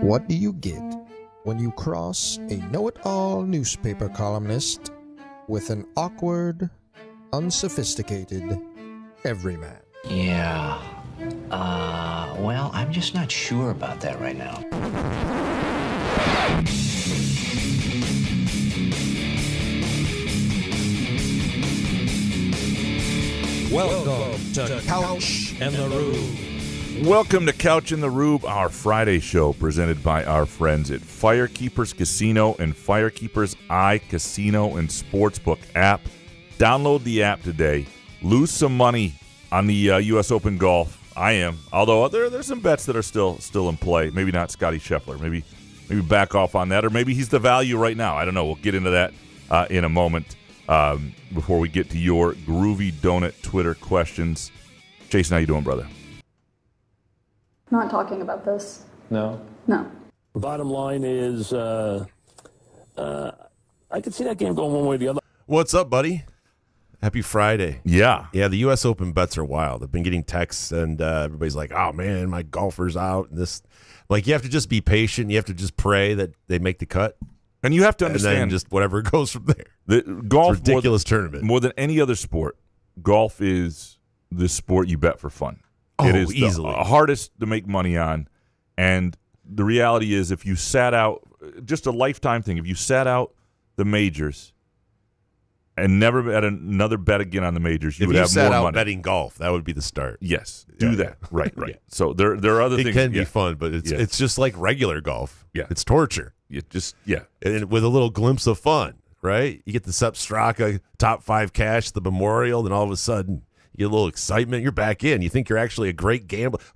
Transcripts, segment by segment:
What do you get when you cross a know-it-all newspaper columnist with an awkward, unsophisticated everyman? Yeah. Well, I'm just not sure about that right now. Welcome to Couch and the Rube. Welcome to Couch in the Rube, our Friday show presented by our friends at Firekeepers Casino and Firekeepers iCasino and Sportsbook app. Download the app today. Lose some money on the U.S. Open Golf. I am. Although there's some bets that are still in play. Maybe not Scotty Scheffler. Maybe back off on that. Or maybe he's the value right now. I don't know. We'll get into that in a moment before we get to your Groovy Donut Twitter questions. Jason, how you doing, brother? Not talking about this. No? No. The bottom line is I could see that game going one way or the other. What's up, buddy? Happy Friday. Yeah. Yeah, the U.S. Open bets are wild. I've been getting texts, and everybody's like, oh, man, my golfer's out. And this, like, you have to just be patient. You have to just pray that they make the cut. And you have to understand. And then just whatever goes from there. The golf, it's a ridiculous tournament. More than any other sport, golf is the sport you bet for fun. Oh, it is easily the hardest to make money on. And the reality is, if you sat out, just a lifetime thing, if you sat out the majors and never bet another bet again on the majors, you would have more money. If you sat out betting golf, that would be the start. Yes, do that. Right. Yeah. So there are other things. It can be fun, but it's just like regular golf. Yeah. It's torture. And with a little glimpse of fun, right? You get the Sepp Straka top 5 cash, the Memorial, then all of a sudden you get a little excitement. You're back in. You think you're actually a great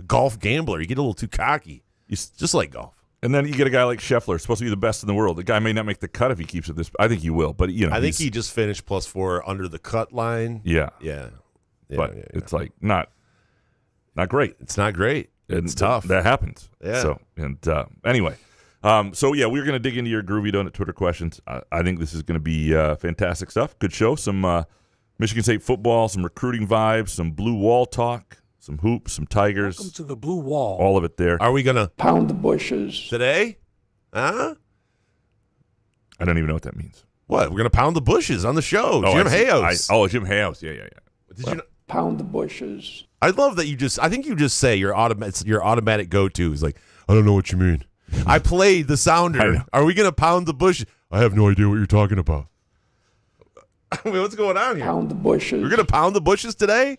golf gambler. You get a little too cocky. Just like golf. And then you get a guy like Scheffler, supposed to be the best in the world. The guy may not make the cut if he keeps it this. I think he will, but I think he just finished +4 under the cut line. Yeah. But it's like not great. It's not great. It's tough. That happens. Yeah. So anyway. We're going to dig into your Groovy Donut Twitter questions. I think this is going to be fantastic stuff. Good show. Some Michigan State football, some recruiting vibes, some blue wall talk, some hoops, some Tigers. Welcome to the blue wall. All of it there. Are we going to pound the bushes today? Huh? I don't even know what that means. What? We're going to pound the bushes on the show. Jim Hayos. Jim Hayos. Yeah. Did you know? Pound the bushes. I love that I think you just say your automatic go-to is like, I don't know what you mean. I played the sounder. Are we going to pound the bushes? I have no idea what you're talking about. I mean, what's going on here? Pound the bushes. We're going to pound the bushes today?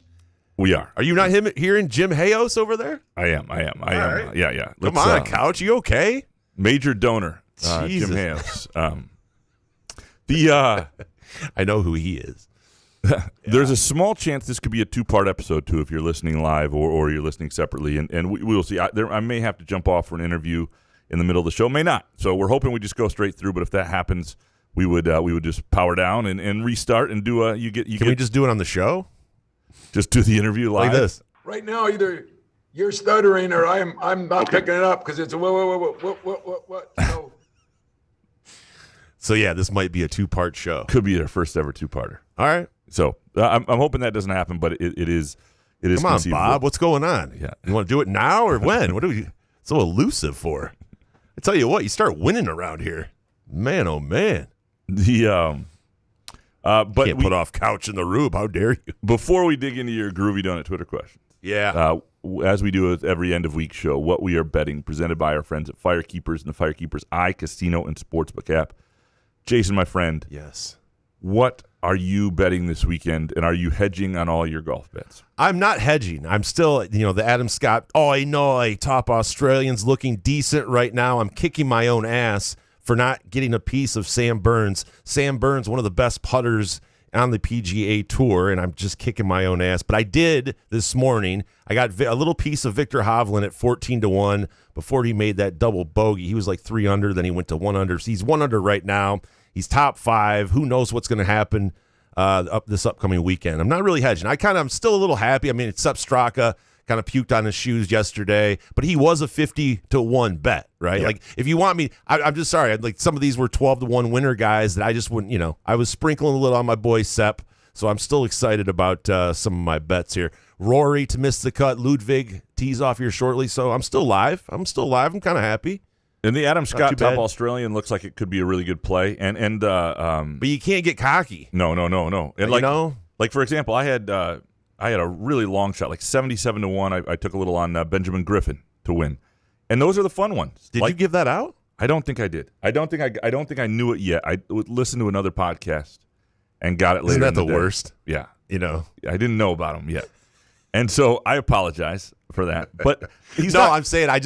We are. Are you not hearing Jim Hayos over there? I am. Right. Yeah. Come on, Couch. You okay? Major donor, Jim Hayos. I know who he is. There's a small chance this could be a 2-part episode, too, if you're listening live or you're listening separately. And we will see. I may have to jump off for an interview in the middle of the show. May not. So we're hoping we just go straight through. But if that happens, we would just power down and restart and do Can we just do it on the show? Just do the interview live? Like this. Right now, either you're stuttering or I'm not picking it up because it's a what. No. So, yeah, this might be a 2-part show. Could be our first ever 2-parter. All right. So I'm hoping that doesn't happen, but it is. Come on, Bob. What's going on? Yeah. You want to do it now or when? What are we so elusive for? I tell you what, you start winning around here. Man, oh, man. But can't put off Couch in the Rube. How dare you? Before we dig into your Groovy Donut Twitter questions. Yeah. As we do with every end-of-week show, what we are betting, presented by our friends at Firekeepers and the Firekeepers iCasino and Sportsbook app. Jason, my friend. Yes. What are you betting this weekend, and are you hedging on all your golf bets? I'm not hedging. I'm still, the Adam Scott, top Australians looking decent right now. I'm kicking my own ass for not getting a piece of Sam Burns. Sam Burns, one of the best putters on the PGA Tour, and I'm just kicking my own ass. But I did this morning. I got a little piece of Victor Hovland at 14-1 before he made that double bogey. He was like 3 under, then he went to 1 under. So he's 1 under right now. He's top 5. Who knows what's going to happen this upcoming weekend? I'm not really hedging. I'm still a little happy. I mean, it's up Straka. Kind of puked on his shoes yesterday, but he was a 50-1 bet, right? Yeah. Like, if you want me, I'm just sorry. Like, some of these were 12-1 winner guys that I just wouldn't, I was sprinkling a little on my boy Sepp, so I'm still excited about some of my bets here. Rory to miss the cut, Ludwig tees off here shortly, so I'm still live. I'm kind of happy. And the Adam Scott top bad. Australian looks like it could be a really good play. But you can't get cocky. No. And like for example, I had a really long shot, like 77-1. I took a little on Benjamin Griffin to win, and those are the fun ones. Did you give that out? I don't think I did. I don't think I knew it yet. I listened to another podcast and got it later. Isn't that in the day. worst? Yeah, I didn't know about him yet, and so I apologize for that. But I'm saying I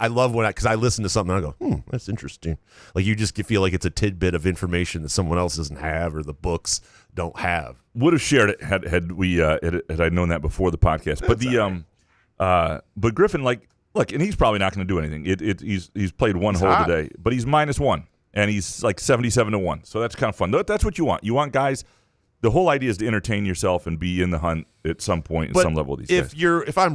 love when because I listen to something and I go, that's interesting. Like, you just feel like it's a tidbit of information that someone else doesn't have or the books don't have. Would have shared it had I known that before the podcast. But but Griffin, look, and he's probably not going to do anything. He's played one hole hot. today, but he's -1, and he's like 77-1. So that's kind of fun. That's what you want. You want guys. The whole idea is to entertain yourself and be in the hunt at some point, at some level these days. If I'm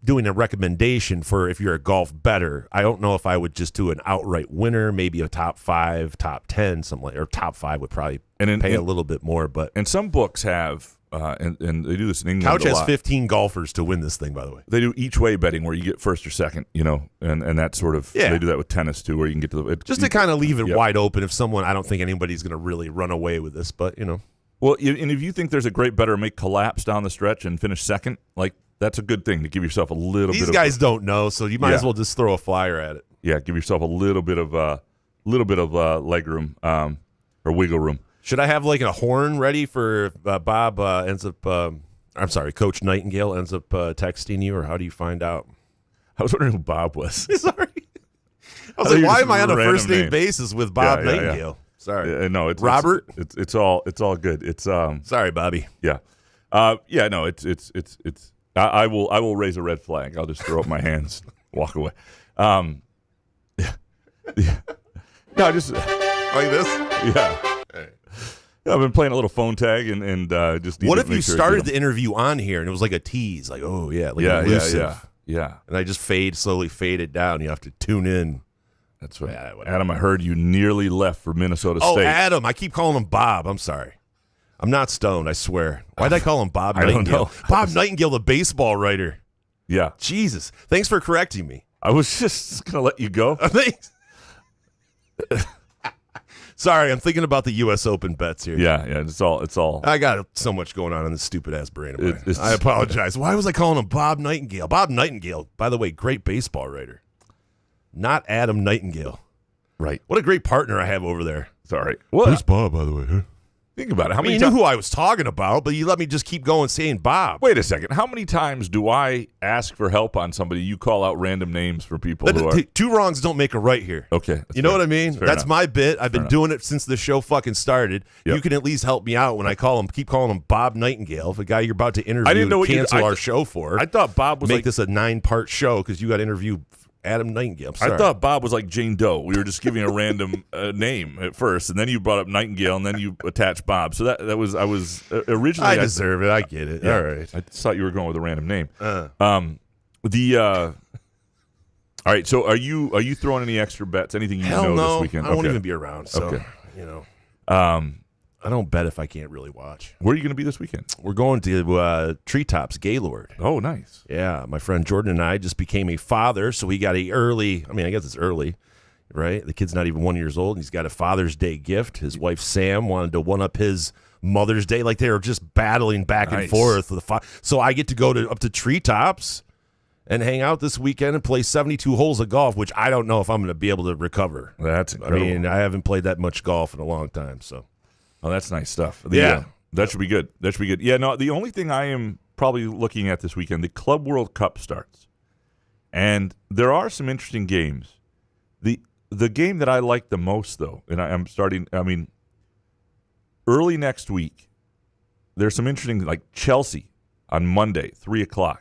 doing a recommendation for if you're a golf bettor, I don't know if I would just do an outright winner, maybe a top 5, top 10, something like, or top 5 would probably pay a little bit more. But and some books have, and they do this in England. Couch a has lot. 15 golfers to win this thing, by the way. They do each way betting where you get first or second, and that sort of. Yeah. They do that with tennis too, where you can get to the Just to kind of leave it wide open. If someone, I don't think anybody's going to really run away with this, but Well, and if you think there's a great bettor make collapse down the stretch and finish second, like, that's a good thing to give yourself a little bit of. These guys don't know, so you might as well just throw a flyer at it. Yeah, give yourself a little bit of leg room or wiggle room. Should I have like a horn ready for Bob ends up? I'm sorry, Coach Nightingale ends up texting you, or how do you find out? I was wondering who Bob was. Sorry, I was thought like, you why just am I on a random first name name. basis with Bob Yeah, yeah, yeah. Nightingale? Sorry, No, it's Robert. It's all good. It's Sorry, Bobby. yeah, no, it's. I will raise a red flag. I'll just throw up my hands, walk away. Yeah. No, just Like this. yeah. I've been playing a little phone tag and just. What if you started the interview on here and it was like a tease, like, oh yeah, like elusive. Yeah. And I just slowly faded down. You have to tune in. That's right. Adam, I heard you nearly left for Minnesota Oh, State. Adam, I keep calling him Bob. I'm sorry. I'm not stoned, I swear. Why'd I call him Bob I don't Nightingale? know. Bob Nightingale, the baseball writer. Yeah. Jesus. Thanks for correcting me. I was just going to let you go. Thanks. Sorry, I'm thinking about the U.S. Open bets here. Yeah, it's all. I got so much going on in this stupid-ass brain of mine. It's- I apologize. Why was I calling him Bob Nightingale? Bob Nightingale, by the way, great baseball writer. Not Adam Nightingale. Right. What a great partner I have over there. Sorry. Well, Who's Bob, by the way? Huh? think about it. How I mean, many you knew times? who I was talking about, but you let me just keep going saying Bob. Wait a second. How many times do I ask for help on somebody? You call out random names for people who are. Two wrongs don't make a right here. Okay. that's You know fair. what I mean? Fair That's enough. my bit. I've been enough. doing it since the show fucking started. Yep. You can at least help me out when I keep calling him Bob Nightingale, the guy you're about to interview I didn't know and what you- cancel I- our show for. I thought Bob was Make like. this a 9-part show because you got to interview Adam Nightingale. I'm sorry. I thought Bob was like Jane Doe. We were just giving a random name at first, and then you brought up Nightingale, and then you attached Bob. So that was I was originally. I deserve it. I get it. Yeah, All right. I thought you were going with a random name. All right. So are you throwing any extra bets? Anything you Hell know no. this weekend? I won't Okay. even be around. So, Okay. you know, Um, I don't bet if I can't really watch. where are you going to be this weekend? We're going to Treetops Gaylord. Oh, nice. Yeah, my friend Jordan and I just became a father, so we got a early. I mean, I guess it's early, right? The kid's not even 1 year old. He's got a Father's Day gift. His wife Sam wanted to one up his Mother's Day, like they were just battling back and Nice. forth with so I get to go up to Treetops and hang out this weekend and play 72 holes of golf, which I don't know if I'm going to be able to recover. That's I incredible. mean, I haven't played that much golf in a long time, so. Oh, that's nice stuff. Yeah. That should be good. That should be good. Yeah, no, the only thing I am probably looking at this weekend, the Club World Cup starts. And there are some interesting games. The game that I like the most, though, and early next week, there's some interesting, like Chelsea on Monday, 3:00,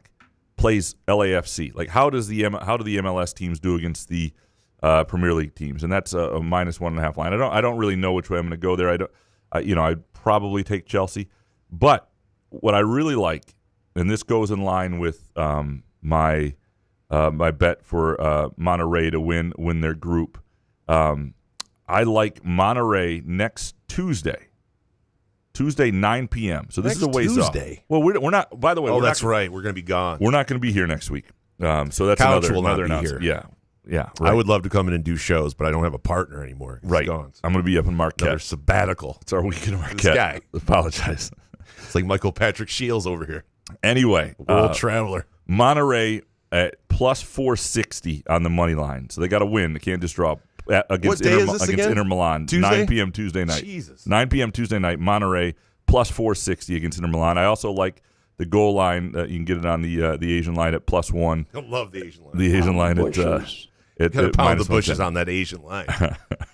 plays LAFC. Like, how do the MLS teams do against the Premier League teams, and that's a -1.5 line. I don't really know which way I'm going to go there. I'd probably take Chelsea, but what I really like, and this goes in line with my bet for Monterey to win their group. I like Monterey next Tuesday 9 p.m. So this is a ways Tuesday. Off. Well, we're not. By the way, that's right. We're going to be gone. We're not going to be here next week. So that's Couch will another not be announcement. here. Yeah. Right. I would love to come in and do shows, but I don't have a partner anymore. He's right. gone. I'm going to be up in Marquette. Another sabbatical. It's our week in Marquette. This guy. Apologize. It's like Michael Patrick Shields over here. Anyway, world traveler. Monterey at plus 460 on the money line. So they got to win. They can't just draw against Inter Milan. Tuesday? 9 p.m. Tuesday night. Jesus. 9 p.m. Tuesday night. Monterey plus 460 against Inter Milan. I also like the goal line. You can get it on the Asian line at +1. I love the Asian line. The Asian line at got to pound the bushes on that Asian line.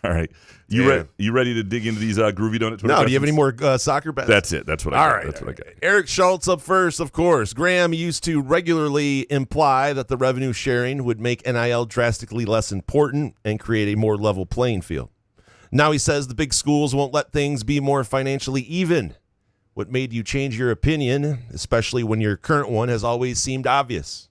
All right. You ready to dig into these groovy donut Twitter No, questions? Do you have any more soccer bets? That's it. That's what I got. That's what I got. Eric Schultz up first, of course. Graham used to regularly imply that the revenue sharing would make NIL drastically less important and create a more level playing field. Now he says the big schools won't let things be more financially even. What made you change your opinion, especially when your current one has always seemed obvious?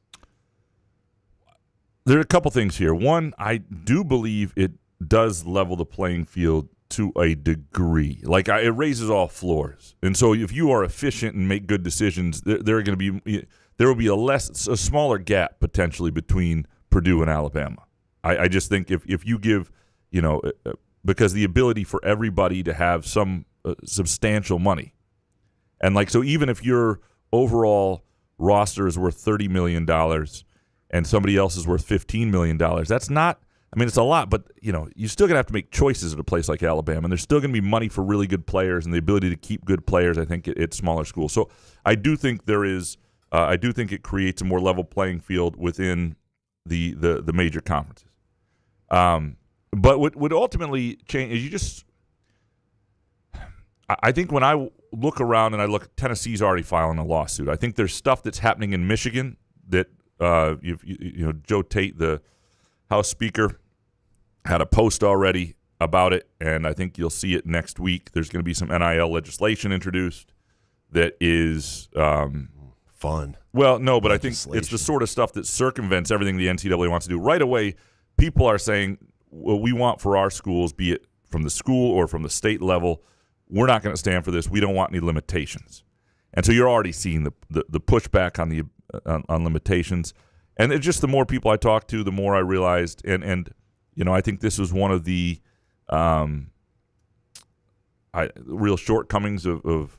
There are a couple things here. One, I do believe it does level the playing field to a degree. Like it raises all floors, and so if you are efficient and make good decisions, there will be a smaller gap potentially between Purdue and Alabama. I just think if you give, because the ability for everybody to have some substantial money, and so even if your overall roster is worth $30 million. And somebody else is worth $15 million. That's not, it's a lot, but, you're still going to have to make choices at a place like Alabama. And there's still going to be money for really good players and the ability to keep good players, I think, at smaller schools. So I do think I do think it creates a more level playing field within the major conferences. But what would ultimately change is I think when I look around and I look, Tennessee's already filing a lawsuit. I think there's stuff that's happening in Michigan that, Joe Tate, the House Speaker, had a post already about it, and I think you'll see it next week. There's going to be some NIL legislation introduced that is fun. Well, no, but I think it's the sort of stuff that circumvents everything the NCAA wants to do. Right away, people are saying, well, we want for our schools, be it from the school or from the state level, we're not going to stand for this. We don't want any limitations. And so you're already seeing the pushback on the on limitations, and it's just the more people I talk to, the more I realized, and I think this was one of the real shortcomings of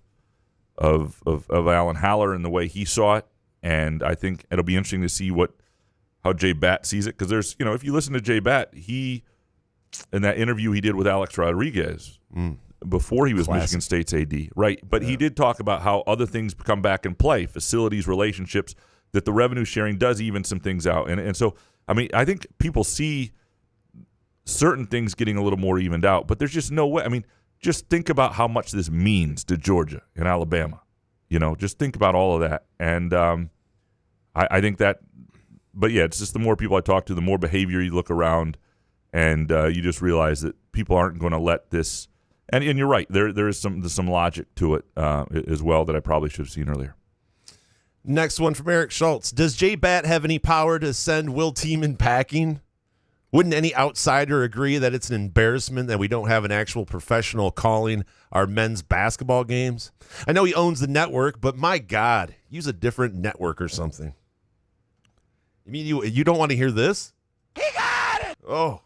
Alan Haller and the way he saw it, and I think it'll be interesting to see how Jay Batt sees it, because there's if you listen to Jay Batt, he in that interview he did with Alex Rodriguez. Before he was Michigan State's AD, right? But he did talk about how other things come back and play, facilities, relationships, that the revenue sharing does even some things out. And so, I think people see certain things getting a little more evened out, but there's just no way. Just think about how much this means to Georgia and Alabama. Just think about all of that. And I think that, but yeah, it's just the more people I talk to, the more behavior you look around, and you just realize that people aren't going to let this. And you're right. There is some logic to it as well that I probably should have seen earlier. Next one from Eric Schultz. Does Jay Batt have any power to send Will Tiemann packing? Wouldn't any outsider agree that it's an embarrassment that we don't have an actual professional calling our men's basketball games? I know he owns the network, but my God, use a different network or something. You don't want to hear this? He got it! Oh.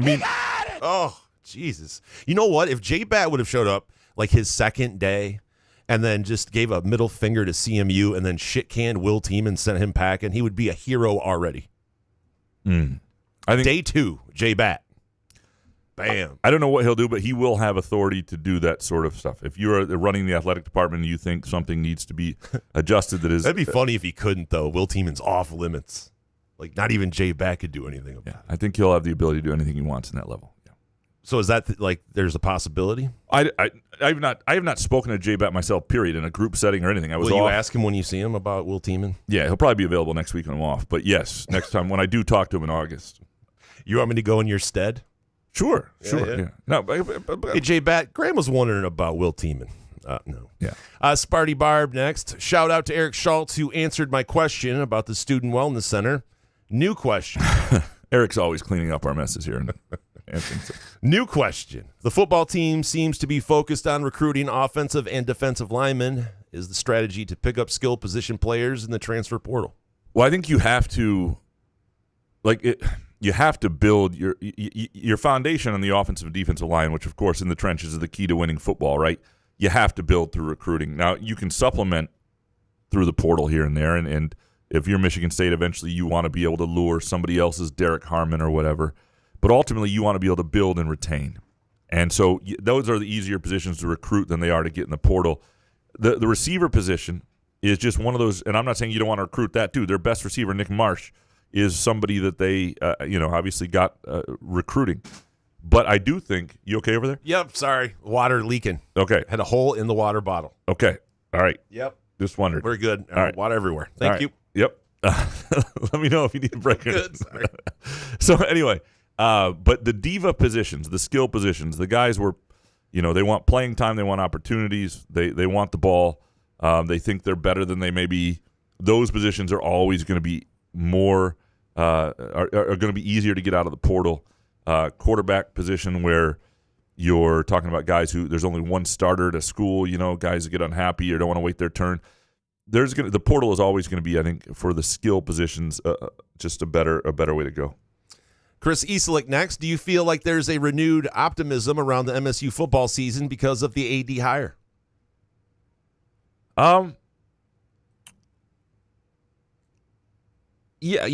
He got it! Oh. Jesus. You know what? If Jay Batt would have showed up like his second day and then just gave a middle finger to CMU and then shit-canned Will Tiemann, sent him packing, he would be a hero already. I think Day 2, Jay Batt. Bam. I don't know what he'll do, but he will have authority to do that sort of stuff. If you're running the athletic department and you think something needs to be adjusted that is... That'd be funny if he couldn't, though. Will Tiemann's off limits. Like, not even Jay Batt could do anything about it. I think he'll have the ability to do anything he wants in that level. So is that there's a possibility? I have not spoken to Jay Batt myself, period, in a group setting or anything. Will you ask him when you see him about Will Tiemann? Yeah, he'll probably be available next week when I'm off. But yes, next time when I do talk to him in August. You want me to go in your stead? Sure. yeah. No, Hey, J-Bat, Graham was wondering about Will Tiemann. No. Yeah. Sparty Barb next. Shout out to Eric Schultz, who answered my question about the Student Wellness Center. New question. Eric's always cleaning up our messes here. New question. The football team seems to be focused on recruiting offensive and defensive linemen. Is the strategy to pick up skill position players in the transfer portal? Well, I think you have to, you have to build your foundation on the offensive and defensive line, which, of course, in the trenches is the key to winning football, right? You have to build through recruiting. Now, you can supplement through the portal here and there, and if you're Michigan State, eventually you want to be able to lure somebody else's Derek Harmon or whatever. But ultimately, you want to be able to build and retain. And so those are the easier positions to recruit than they are to get in the portal. The receiver position is just one of those, and I'm not saying you don't want to recruit that dude. Their best receiver, Nick Marsh, is somebody that they, obviously got recruiting. But I do think, you okay over there? Yep, sorry. Water leaking. Okay. Had a hole in the water bottle. Okay. All right. Yep. Just wondered. We're good. All right. Water everywhere. Thank you. Yep. Let me know if you need a break. Good. Sorry. So anyway, but the diva positions, the skill positions, the guys were, they want playing time, they want opportunities, they want the ball. They think they're better than they may be. Those positions are always going to be more are going to be easier to get out of the portal. Quarterback position where you're talking about guys who there's only one starter at a school, guys that get unhappy or don't want to wait their turn. The portal is always going to be, I think, for the skill positions, just a better way to go. Chris Easelick next. Do you feel like there's a renewed optimism around the MSU football season because of the AD hire? Yeah,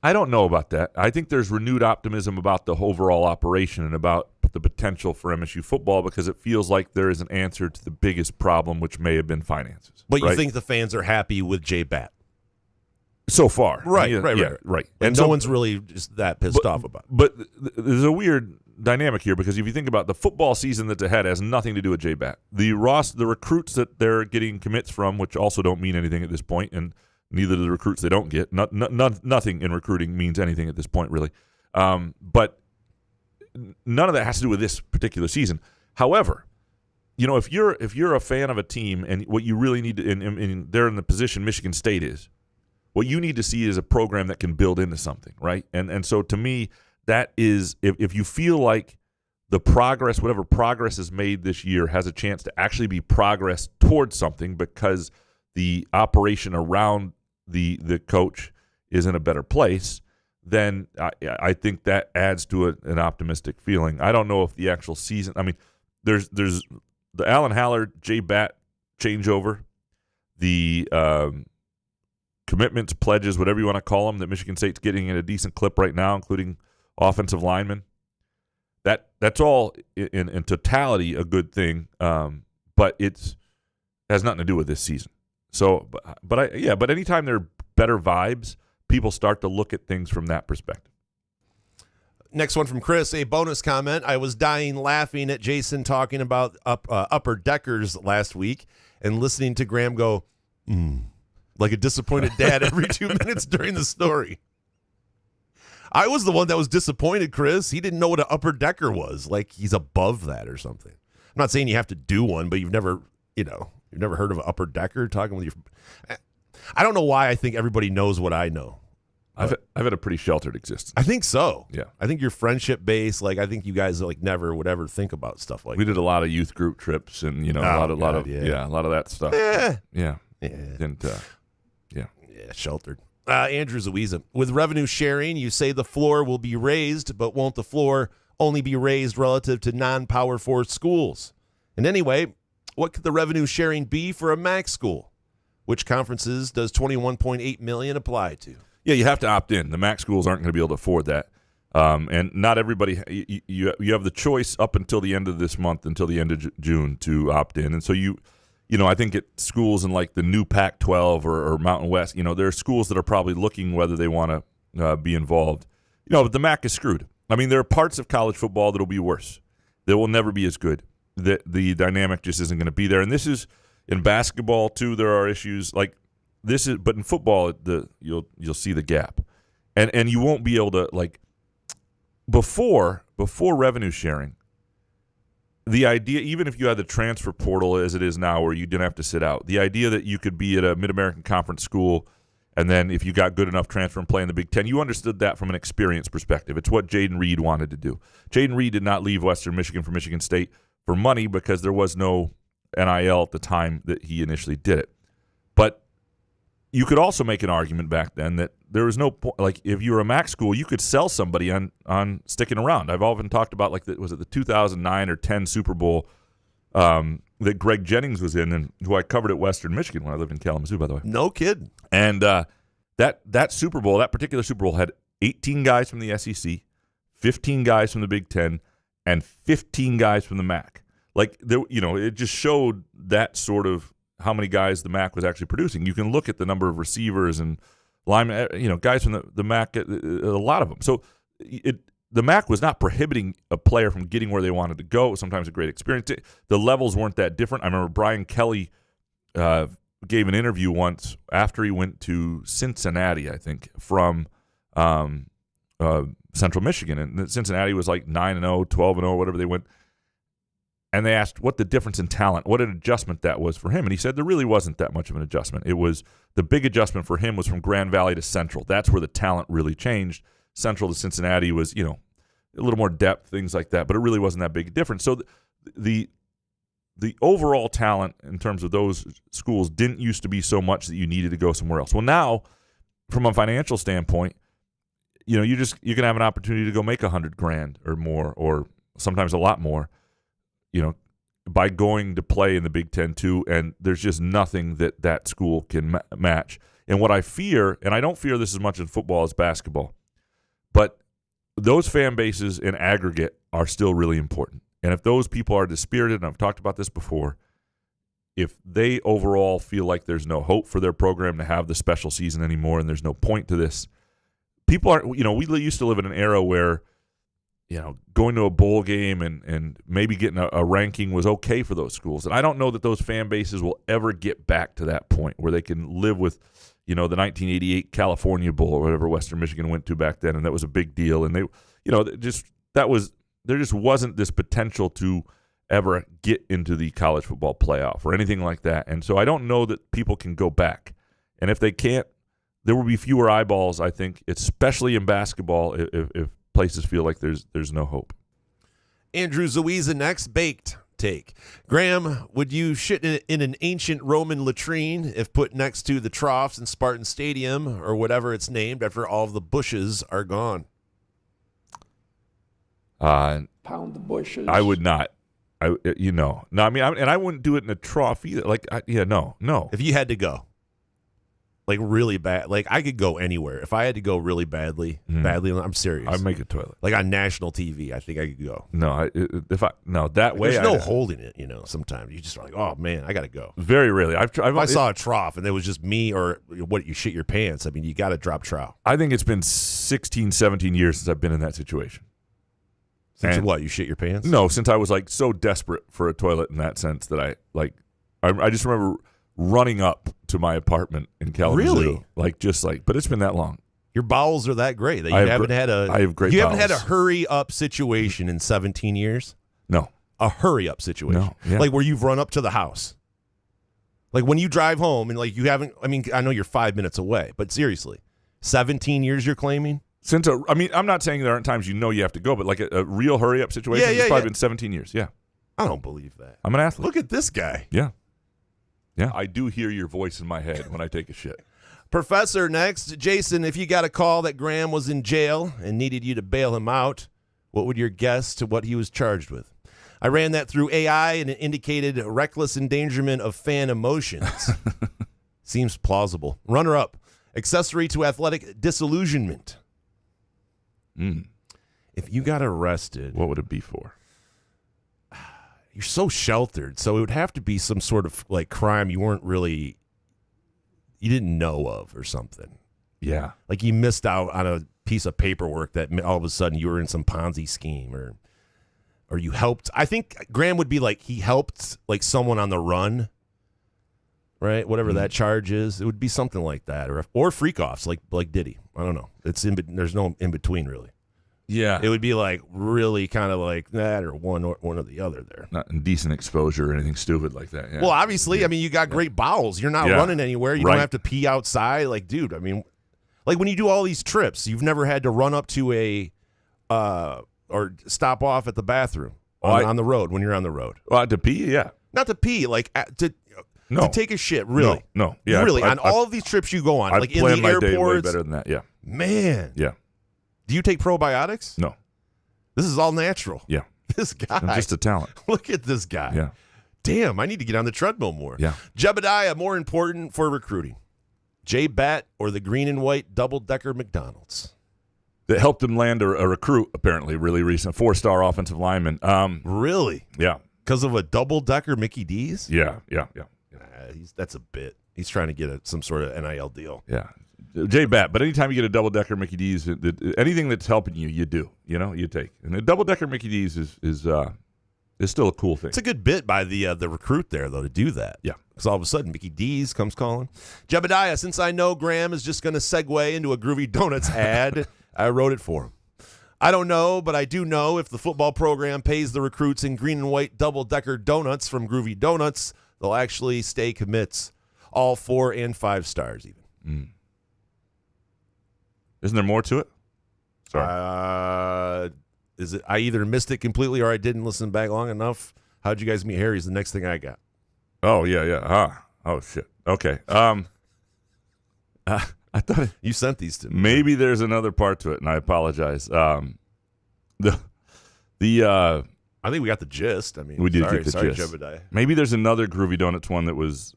I don't know about that. I think there's renewed optimism about the overall operation and about the potential for MSU football because it feels like there is an answer to the biggest problem, which may have been finances. But you think the fans are happy with J-Bat? So far. Right. And no one's really just that pissed off about it. But there's a weird dynamic here because if you think about the football season that's ahead has nothing to do with J-Bat. The recruits that they're getting commits from, which also don't mean anything at this point, and neither do the recruits they don't get. Nothing in recruiting means anything at this point, really. But none of that has to do with this particular season. However, if you're a fan of a team and what you really need to, and they're in the position Michigan State is, what you need to see is a program that can build into something, right? And so to me, that is if you feel like the progress, whatever progress is made this year, has a chance to actually be progress towards something because the operation around the coach is in a better place, then I think that adds to an optimistic feeling. I don't know if the actual season. I mean, there's the Alan Haller J-Bat changeover, the commitments, pledges, whatever you want to call them, that Michigan State's getting in a decent clip right now, including offensive linemen. That's all in totality a good thing, but it has nothing to do with this season. So, but anytime there are better vibes, people start to look at things from that perspective. Next one from Chris, a bonus comment. I was dying laughing at Jason talking about upper deckers last week and listening to Graham go, like a disappointed dad every 2 minutes during the story. I was the one that was disappointed, Chris. He didn't know what an upper decker was. Like he's above that or something. I'm not saying you have to do one, but you've never heard of an upper decker talking with your. I don't know why I think everybody knows what I know. I've had a pretty sheltered existence. I think so. Yeah. I think your friendship base, I think you guys never would ever think about stuff like that. We did a lot of youth group trips and, a lot of that stuff. Yeah. And, sheltered. Andrew Zuiza, with revenue sharing, you say the floor will be raised, but won't the floor only be raised relative to non-Power 4 schools? And anyway, what could the revenue sharing be for a MAC school? Which conferences does $21.8 million apply to? Yeah, you have to opt in. The MAC schools aren't going to be able to afford that. And not everybody, you have the choice up until the end of this month, until the end of June to opt in. And so I think at schools in like the new Pac-12 or Mountain West, there are schools that are probably looking whether they want to be involved. But the MAC is screwed. I mean, there are parts of college football that will be worse. They will never be as good. The dynamic just isn't going to be there. And this is in basketball too. There are issues like this but in football, you'll see the gap, and you won't be able to before revenue sharing, the idea, even if you had the transfer portal as it is now where you didn't have to sit out, the idea that you could be at a Mid-American Conference school and then if you got good enough transfer and play in the Big Ten, you understood that from an experience perspective. It's what Jaden Reed wanted to do. Jaden Reed did not leave Western Michigan for Michigan State for money because there was no NIL at the time that he initially did it. But you could also make an argument back then that there was no point. Like if you were a MAC school, you could sell somebody on sticking around. I've often talked about was it the 2009 or 10 Super Bowl that Greg Jennings was in, and who I covered at Western Michigan when I lived in Kalamazoo, by the way. No kidding. And that Super Bowl, that particular Super Bowl, had 18 guys from the SEC, 15 guys from the Big Ten, and 15 guys from the MAC. Like there, it just showed that sort of how many guys the MAC was actually producing. You can look at the number of receivers and linemen, guys from the MAC, a lot of them. So the MAC was not prohibiting a player from getting where they wanted to go. It was sometimes a great experience. The levels weren't that different. I remember Brian Kelly gave an interview once after he went to Cincinnati, I think, from Central Michigan. And Cincinnati was like 9-0, 12-0, whatever they went. And they asked what the difference in talent, what an adjustment that was for him. And he said there really wasn't that much of an adjustment. It was the big adjustment for him was from Grand Valley to Central. That's where the talent really changed. Central to Cincinnati was, a little more depth, things like that. But it really wasn't that big a difference. So the overall talent in terms of those schools didn't used to be so much that you needed to go somewhere else. Well, now, from a financial standpoint, you can have an opportunity to go make $100,000 or more, or sometimes a lot more, by going to play in the Big Ten too, and there's just nothing that school can match. And what I fear, and I don't fear this as much in football as basketball, but those fan bases in aggregate are still really important. And if those people are dispirited, and I've talked about this before, if they overall feel like there's no hope for their program to have the special season anymore and there's no point to this, people aren't, we used to live in an era where going to a bowl game and maybe getting a ranking was okay for those schools. And I don't know that those fan bases will ever get back to that point where they can live with, the 1988 California Bowl or whatever Western Michigan went to back then, and that was a big deal. And they, there just wasn't this potential to ever get into the college football playoff or anything like that. And so I don't know that people can go back. And if they can't, there will be fewer eyeballs, I think, especially in basketball, if places feel like there's no hope. Andrew Zuiza next. Baked take. Graham, would you shit in an ancient Roman latrine if put next to the troughs in Spartan Stadium or whatever it's named after all of the bushes are gone? Pound the bushes. I would not. No. I mean, and I wouldn't do it in a trough either. No. If you had to go, like really bad, like I could go anywhere. If I had to go really badly, I'm serious. I'd make a toilet. Like on national TV, I think I could go. No, that way. There's no holding it, sometimes. You just are like, oh man, I got to go. Very rarely. If I saw a trough and there was just me or what, you shit your pants, I mean, you got to drop trough. I think it's been 16, 17 years since I've been in that situation. Since what, you shit your pants? No, since I was like so desperate for a toilet in that sense that I just remember running up to my apartment in Kalamazoo. Really? But it's been that long. Your bowels are that great that you haven't had a hurry up situation in 17 years? No. A hurry up situation. No. Yeah. Like where you've run up to the house. Like when you drive home and like you haven't, I mean, I know you're 5 minutes away, but seriously, 17 years you're claiming? I'm not saying there aren't times you have to go, but like a real hurry up situation, it's probably been 17 years. Yeah. I don't believe that. I'm an athlete. Look at this guy. Yeah. Yeah. I do hear your voice in my head when I take a shit. Professor next. Jason, if you got a call that Graham was in jail and needed you to bail him out, what would your guess to what he was charged with? I ran that through AI and it indicated reckless endangerment of fan emotions. Seems plausible. Runner up. Accessory to athletic disillusionment. If you got arrested, what would it be for? You're so sheltered, so it would have to be some sort of like crime you didn't know of or something. Yeah. Like you missed out on a piece of paperwork that all of a sudden you were in some Ponzi scheme or you helped. I think Graham would be like he helped like someone on the run, right? Whatever that charge is, it would be something like that, or freak offs like Diddy. I don't know. There's no in between really. Yeah. It would be like really kind of like that or one or the other there. Not indecent exposure or anything stupid like that. Yeah. Well, obviously, I mean, you got great bowels. You're not running anywhere. You don't have to pee outside. Like, dude, I mean, like when you do all these trips, you've never had to run up to a or stop off at the bathroom on the road when you're on the road. To pee, yeah. Not to pee, like to take a shit, really. No. Yeah. Really, on all of these trips you go on, I like in the plan my day way airports. better than that, yeah. Man. Yeah. Do you take probiotics? No. This is all natural. Yeah. This guy. I'm just a talent. Look at this guy. Yeah. Damn, I need to get on the treadmill more. Yeah. Jebediah, more important for recruiting. J-Bat or the green and white double-decker McDonald's? That helped him land a recruit, apparently, really recent. 4-star offensive lineman. Really? Yeah. Because of a double-decker Mickey D's? Yeah. That's a bit. He's trying to get some sort of NIL deal. Yeah. J-Bat, but anytime you get a double-decker Mickey D's, anything that's helping you, you do. You take. And a double-decker Mickey D's is still a cool thing. It's a good bit by the recruit there, though, to do that. Yeah. Because all of a sudden, Mickey D's comes calling. Jebediah, since I know Graham is just going to segue into a Groovy Donuts ad, I wrote it for him. I don't know, but I do know if the football program pays the recruits in green and white double-decker donuts from Groovy Donuts, they'll actually stay commits, all 4 and 5 stars even. Mm. Isn't there more to it? Sorry. Is it? I either missed it completely or I didn't listen back long enough. How'd you guys meet Harry? Is the next thing I got. Oh yeah. Oh shit. Okay. I thought you sent these to me. Maybe there's another part to it, and I apologize. I think we got the gist. I mean, we did get the gist. Jebediah. Maybe there's another Groovy Donuts one that was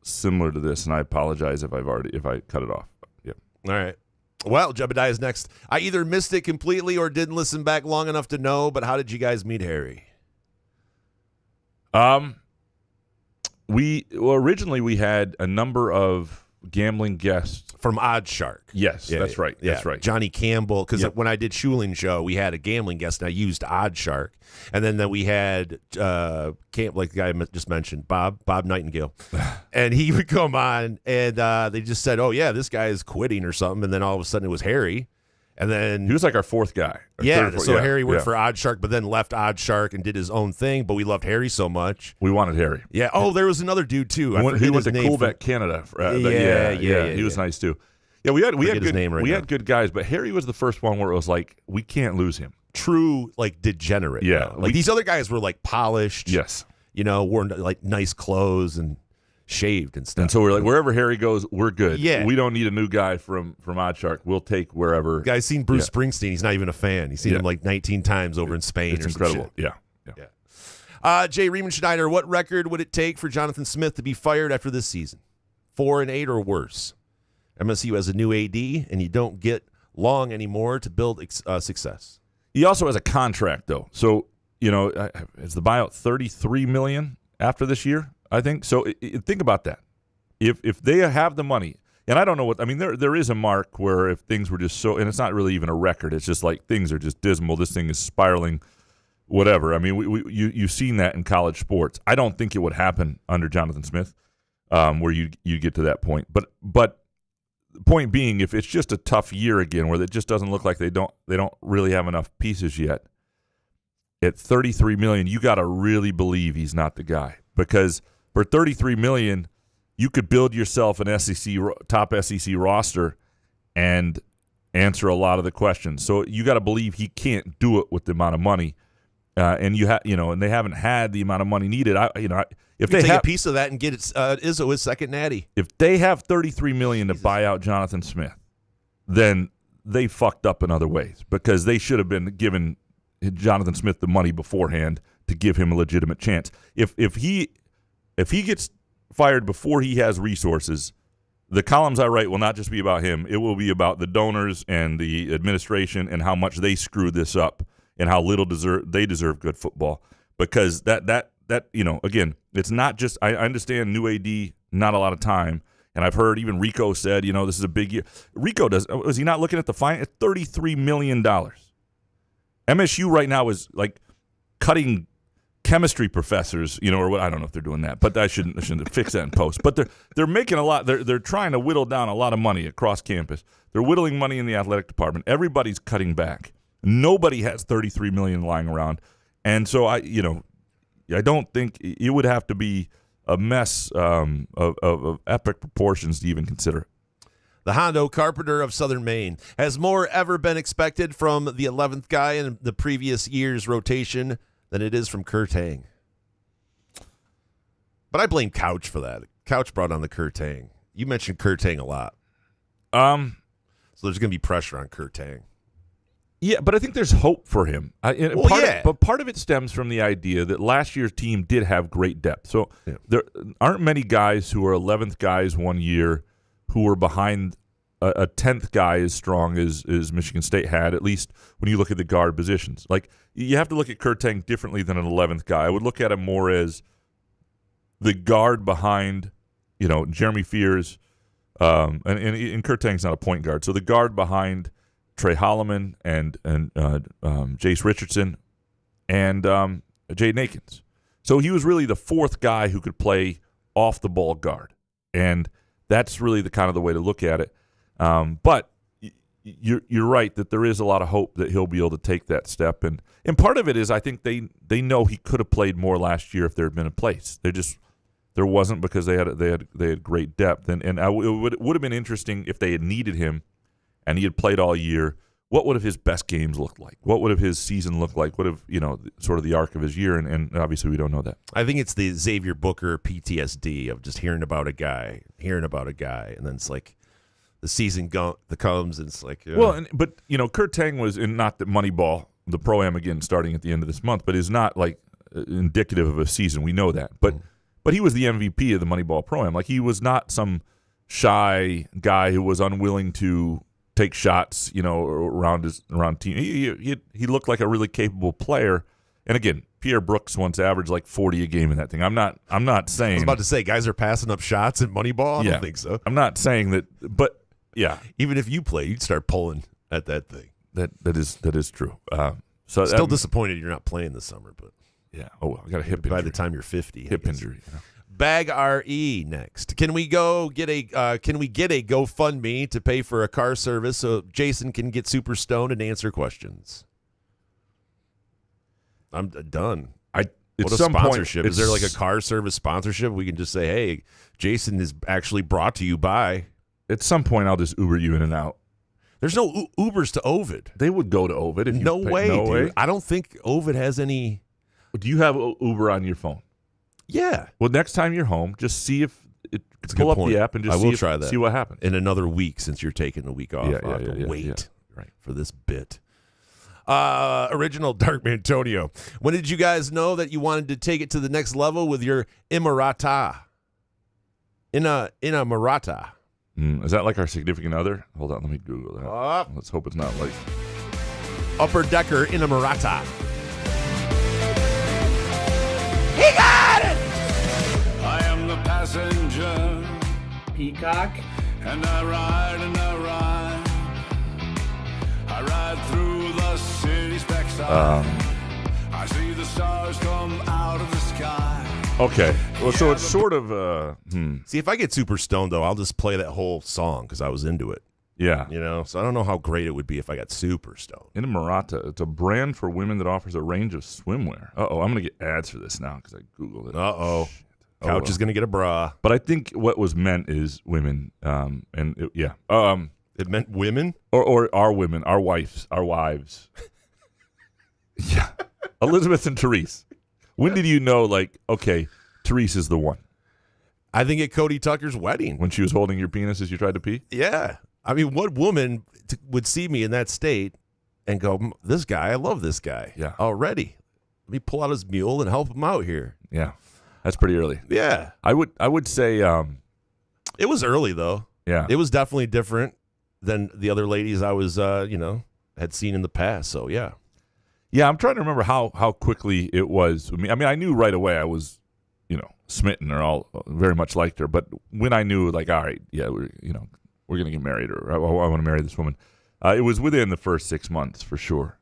similar to this, and I apologize if I cut it off. Yep. All right. Well, Jebediah is next. I either missed it completely or didn't listen back long enough to know, but how did you guys meet Harry? Originally we had a number of gambling guests from Odd Shark. Yes, that's right. That's right. Johnny Campbell, because when I did Schuling Show, we had a gambling guest, and I used Odd Shark. And then we had, like the guy I just mentioned, Bob Nightingale. And he would come on, and they just said, oh, yeah, this guy is quitting or something. And then all of a sudden it was Harry. And then he was like our fourth guy. Harry worked for Odd Shark, but then left Odd Shark and did his own thing. But we loved Harry so much, we wanted Harry. Yeah. Oh, there was another dude too. He went to Quebec, Canada. He was nice too. Yeah, we had good guys, but Harry was the first one where it was like we can't lose him. True, like degenerate. Yeah, like these other guys were like polished. Yes, wore like nice clothes and shaved and stuff. And so we're like, wherever Harry goes, we're good. Yeah. We don't need a new guy from Odd Shark. We'll take wherever. Guy's seen Bruce Springsteen. He's not even a fan. He's seen him like 19 times over in Spain. It's incredible. Yeah. Jay Riemenschneider, what record would it take for Jonathan Smith to be fired after this season? 4-8 or worse. MSU has a new AD, and you don't get long anymore to build success. He also has a contract, though. So, is the buyout $33 million after this year? I think so. Think about that. If they have the money, and I don't know what I mean. There is a mark where if things were just so, and it's not really even a record. It's just like things are just dismal. This thing is spiraling. Whatever. I mean, you've seen that in college sports. I don't think it would happen under Jonathan Smith, where you get to that point. But the point being, if it's just a tough year again, where it just doesn't look like they don't really have enough pieces yet, at $33 million, you got to really believe he's not the guy, because for $33 million, you could build yourself an top SEC roster and answer a lot of the questions. So you got to believe he can't do it with the amount of money, and and they haven't had the amount of money needed. If they take have a piece of that and get Izzo his second natty. If they have $33 million to buy out Jonathan Smith, then they fucked up in other ways, because they should have been giving Jonathan Smith the money beforehand to give him a legitimate chance. If he gets fired before he has resources, the columns I write will not just be about him. It will be about the donors and the administration and how much they screwed this up and how little they deserve good football. Because that again, it's not just, I understand new AD, not a lot of time. And I've heard even Rico said, this is a big year. Rico was he not looking at the fine at $33 million? MSU right now is like cutting chemistry professors, or what, I don't know if they're doing that, but I shouldn't fix that in post. But they're making a lot. They're trying to whittle down a lot of money across campus. They're whittling money in the athletic department. Everybody's cutting back, Nobody has $33 million lying around, and so I don't think it would have to be a mess of epic proportions to even consider it. The Hondo Carpenter of Southern Maine. Has more ever been expected from the 11th guy in the previous year's rotation than it is from Kurt Hang? But I blame Couch for that. Couch brought on the Kurt Hang. You mentioned Kurt Hang a lot. So there's going to be pressure on Kurt Hang. Yeah, but I think there's hope for him. But part of it stems from the idea that last year's team did have great depth. So there aren't many guys who are 11th guys one year who were behind a 10th guy as strong as Michigan State had, at least when you look at the guard positions. Like, you have to look at Kurt Hang differently than an 11th guy. I would look at him more as the guard behind, Jeremy Fears, and Kurt Hang's not a point guard. So the guard behind Trey Holloman and Jace Richardson and Jaden Akins. So he was really the fourth guy who could play off the ball guard, and that's really the kind of the way to look at it. But you're right that there is a lot of hope that he'll be able to take that step, and part of it is I think they know he could have played more last year if there had been a place. There wasn't, because they had great depth, and it would have been interesting if they had needed him and he had played all year. What would have his best games looked like? What would have his season looked like? What have, sort of the arc of his year? And obviously we don't know that. I think it's the Xavier Booker PTSD of just hearing about a guy, and then it's like the season comes, and it's like... But Kurt Hang was in, not that Moneyball, the Pro-Am again starting at the end of this month, but is not like indicative of a season. We know that. But he was the MVP of the Moneyball Pro-Am. Like, he was not some shy guy who was unwilling to take shots, around team. He looked like a really capable player. And again, Pierre Brooks once averaged like 40 a game in that thing. I'm not saying... I was about to say, guys are passing up shots in Moneyball? I don't think so. I'm not saying that, but yeah. Even if you play, you'd start pulling at that thing. That is true. Still disappointed you're not playing this summer, but... Yeah. Oh, I got a hip injury. By the time you're 50. Hip injury. Yeah. Bag RE next. Can we get a GoFundMe to pay for a car service so Jason can get super stoned and answer questions? I'm done. What a sponsorship. Is there like a car service sponsorship? We can just say, hey, Jason is actually brought to you by... At some point, I'll just Uber you in and out. There's no Ubers to Ovid. They would go to Ovid. If no way, dude. I don't think Ovid has any... Do you have Uber on your phone? Yeah. Well, next time you're home, just see if pull up the app and just see what happens. In another week, since you're taking a week off, I'll have to wait for this bit. Original Dark Antonio. When did you guys know that you wanted to take it to the next level with your Imarata? Imarata. Is that like our significant other? Hold on, let me Google that. Let's hope it's not like upper decker Imarata. He got it! I am the passenger. Peacock. And I ride and I ride. I ride through the city specks. I see the stars come out of the sky. Okay. Well, so it's sort of... See, if I get super stoned, though, I'll just play that whole song because I was into it. Yeah. So I don't know how great it would be if I got super stoned. Inamorata. It's a brand for women that offers a range of swimwear. Uh-oh, I'm going to get ads for this now because I Googled it. Uh-oh. Couch is going to get a bra. But I think what was meant is women. It meant women? Or our women, our wives. Yeah. Elizabeth and Therese. When did you know, like, okay, Therese is the one? I think at Cody Tucker's wedding. When she was holding your penis as you tried to pee? Yeah. I mean, what woman would see me in that state and go, this guy, I love this guy. Yeah. Already. Let me pull out his mule and help him out here. Yeah. That's pretty early. Yeah. I would say it was early, though. Yeah. It was definitely different than the other ladies I was, had seen in the past. So, yeah. Yeah, I'm trying to remember how quickly it was. I mean, I knew right away I was, smitten or all very much liked her. But when I knew, like, all right, yeah, we're going to get married, or I want to marry this woman, it was within the first 6 months for sure.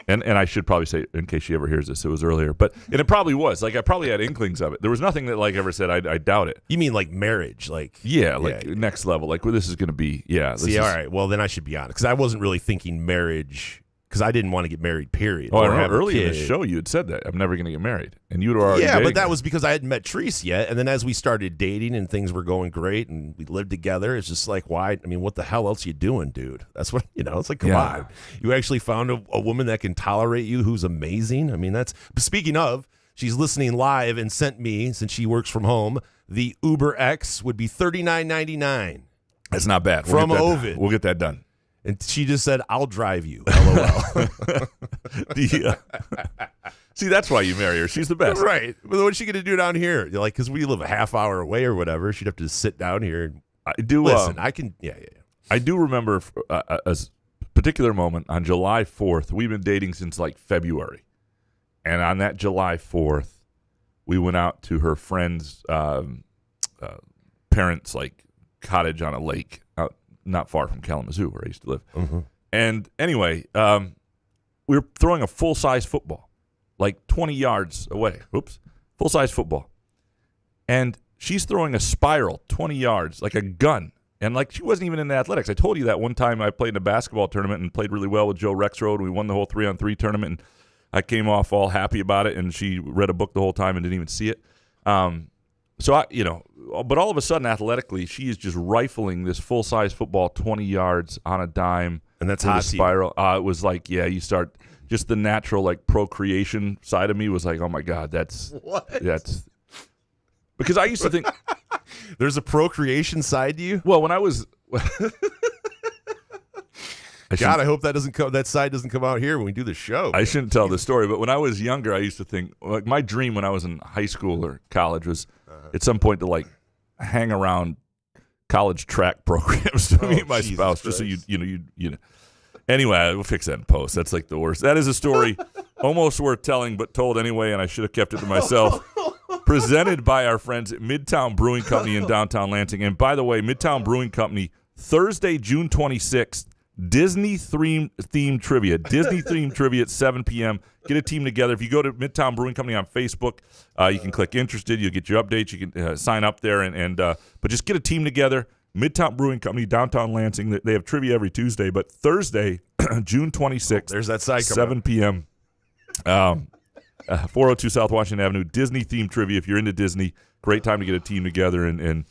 And I should probably say, in case she ever hears this, it was earlier. And it probably was. Like, I probably had inklings of it. There was nothing that, like, ever said, I doubt it. You mean like marriage? Like Next level. Like, well, this is going to be, See, all right. Well, then I should be honest. Because I wasn't really thinking marriage. Because I didn't want to get married, period. Oh, I remember earlier in the show you had said that. I'm never going to get married. And you were already dating but that her. was because I hadn't met Treese yet. And then as we started dating and things were going great and we lived together, it's just like, why? I mean, what the hell else are you doing, dude? That's what, it's like, come on. You actually found a woman that can tolerate you who's amazing? I mean, that's, speaking of, she's listening live and sent me, since she works from home, the Uber X would be $39.99. That's not bad. From Ovid. We'll get that done. And she just said, I'll drive you, LOL. See, that's why you marry her. She's the best. Right. But what's she going to do down here? You're like, because we live a half hour away or whatever. She'd have to sit down here. And I do. Listen, I can, I do remember a particular moment on July 4th. We've been dating since like February. And on that July 4th, we went out to her friend's parents' like cottage on a lake out not far from Kalamazoo, where I used to live. Mm-hmm. And anyway, we were throwing a full-size football, like 20 yards away. Oops. Full-size football. And she's throwing a spiral 20 yards, like a gun. And like she wasn't even in athletics. I told you that one time I played in a basketball tournament and played really well with Joe Rexroad. We won the whole 3-on-3 tournament, and I came off all happy about it, and she read a book the whole time and didn't even see it. But all of a sudden, athletically, she is just rifling this full-size football 20 yards on a dime. And that's with hot a spiral. It was like, you start, just the natural like procreation side of me was like, oh my God, that's because I used to think there's a procreation side to you. Well, when I was, I hope that side doesn't come out here when we do the show. I shouldn't tell this story, but when I was younger, I used to think, like, my dream when I was in high school or college was at some point to like hang around college track programs to meet my spouse, just so you know. Anyway, we'll fix that in post. That's like the worst. That is a story almost worth telling, but told anyway, and I should have kept it to myself. Presented by our friends at Midtown Brewing Company in downtown Lansing. And by the way, Midtown Brewing Company, Thursday, June 26th, Disney-themed trivia. Disney-themed trivia at 7 p.m. Get a team together. If you go to Midtown Brewing Company on Facebook, you can click interested. You'll get your updates. You can sign up there. But just get a team together. Midtown Brewing Company, downtown Lansing. They have trivia every Tuesday. But Thursday, June 26th, there's that side 7 p.m., 402 South Washington Avenue, Disney-themed trivia. If you're into Disney, great time to get a team together and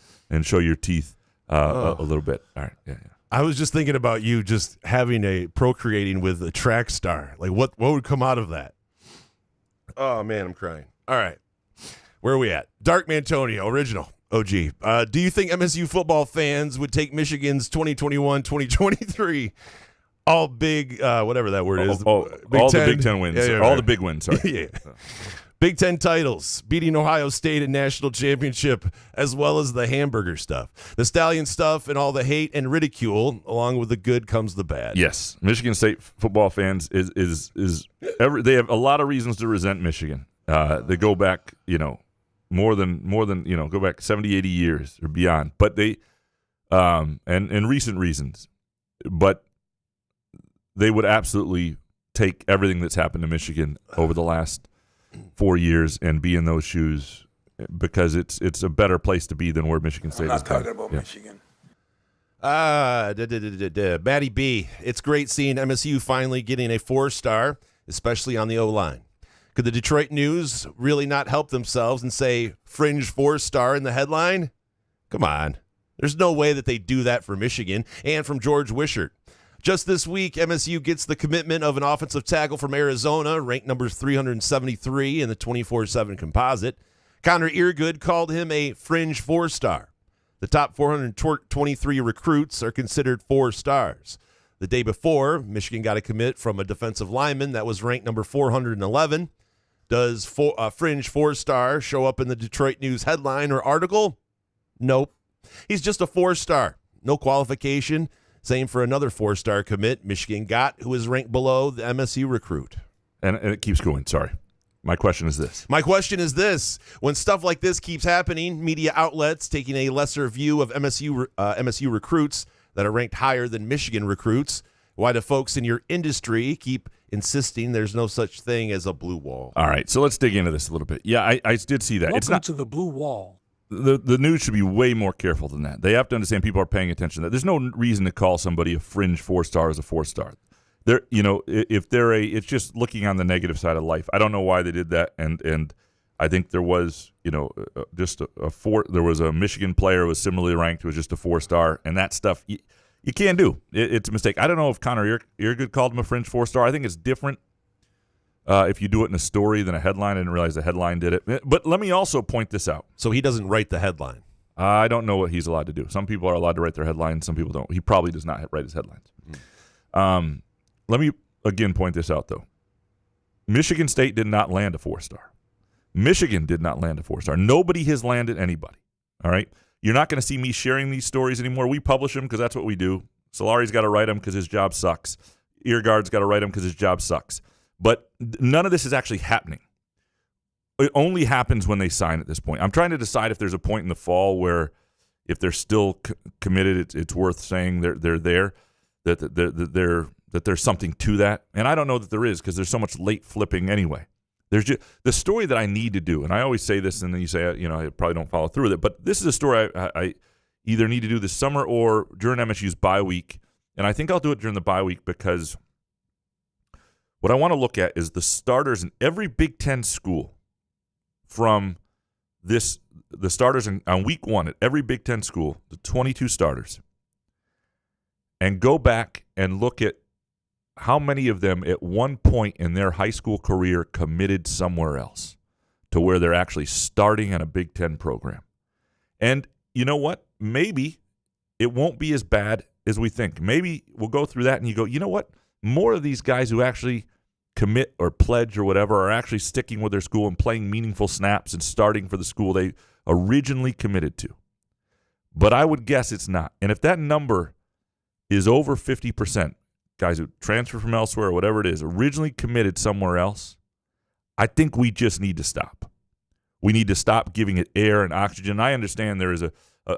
show your teeth a little bit. All right, yeah. I was just thinking about you just having procreating with a track star. Like, what would come out of that? Oh, man, I'm crying. All right. Where are we at? Dark Mantonio, original. OG. Do you think MSU football fans would take Michigan's 2021-2023 all big, whatever that word is? The Big Ten wins. Yeah, all the big wins. Sorry. Yeah. Big Ten titles, beating Ohio State in national championship, as well as the hamburger stuff. The Stallion stuff and all the hate and ridicule, along with the good comes the bad. Yes. Michigan State football fans they have a lot of reasons to resent Michigan. They go back, more than go back 70, 80 years or beyond. But they and recent reasons. But they would absolutely take everything that's happened to Michigan over the last 4 years and be in those shoes, because it's a better place to be than where Michigan State is. I'm not talking about Michigan. Matty B, it's great seeing MSU finally getting a 4-star, especially on the O-line. Could the Detroit News really not help themselves and say fringe 4-star in the headline? Come on. There's no way that they do that for Michigan. And from George Wishart. Just this week, MSU gets the commitment of an offensive tackle from Arizona, ranked number 373 in the 24/7 composite. Connor Eargood called him a fringe 4-star. The top 423 recruits are considered 4 stars. The day before, Michigan got a commit from a defensive lineman that was ranked number 411. Does fringe 4-star show up in the Detroit News headline or article? Nope. He's just a 4-star. No qualification. Same for another 4-star commit Michigan got, who is ranked below the MSU recruit. And it keeps going. Sorry. My question is this. When stuff like this keeps happening, media outlets taking a lesser view of MSU recruits that are ranked higher than Michigan recruits, why do folks in your industry keep insisting there's no such thing as a blue wall. All right, so let's dig into this a little bit. Yeah, I did see that. It's Welcome not to the blue wall. the news should be way more careful than that. They have to understand people are paying attention to that. There's no reason to call somebody a fringe 4-star as a 4-star. If they're it's just looking on the negative side of life. I don't know why they did that, and I think there was, just a 4. There was a Michigan player who was similarly ranked who was just a 4-star, and that stuff you can't do. It's a mistake. I don't know if Connor Eargood called him a fringe 4-star. I think it's different if you do it in a story than a headline. I didn't realize the headline did it. But let me also point this out. So he doesn't write the headline. I don't know what he's allowed to do. Some people are allowed to write their headlines. Some people don't. He probably does not write his headlines. Let me again point this out, though. Michigan State did not land a 4-star. Michigan did not land a 4-star. Nobody has landed anybody. All right? You're not going to see me sharing these stories anymore. We publish them because that's what we do. Solari's got to write them because his job sucks. Earguard's got to write them because his job sucks. But none of this is actually happening. It only happens when they sign at this point. I'm trying to decide if there's a point in the fall where if they're still committed, it's worth saying they're there, that there's something to that. And I don't know that there is because there's so much late flipping anyway. There's just the story that I need to do, and I always say this, and then you say, I probably don't follow through with it, but this is a story I either need to do this summer or during MSU's bye week, and I think I'll do it during the bye week because what I want to look at is the starters in every Big Ten school from the starters on week 1 at every Big Ten school, the 22 starters, and go back and look at how many of them at one point in their high school career committed somewhere else to where they're actually starting in a Big Ten program. And you know what? Maybe it won't be as bad as we think. Maybe we'll go through that and you go, you know what? More of these guys who actually commit or pledge or whatever are actually sticking with their school and playing meaningful snaps and starting for the school they originally committed to. But I would guess it's not. And if that number is over 50%, guys who transfer from elsewhere or whatever it is, originally committed somewhere else, I think we just need to stop. We need to stop giving it air and oxygen. I understand there is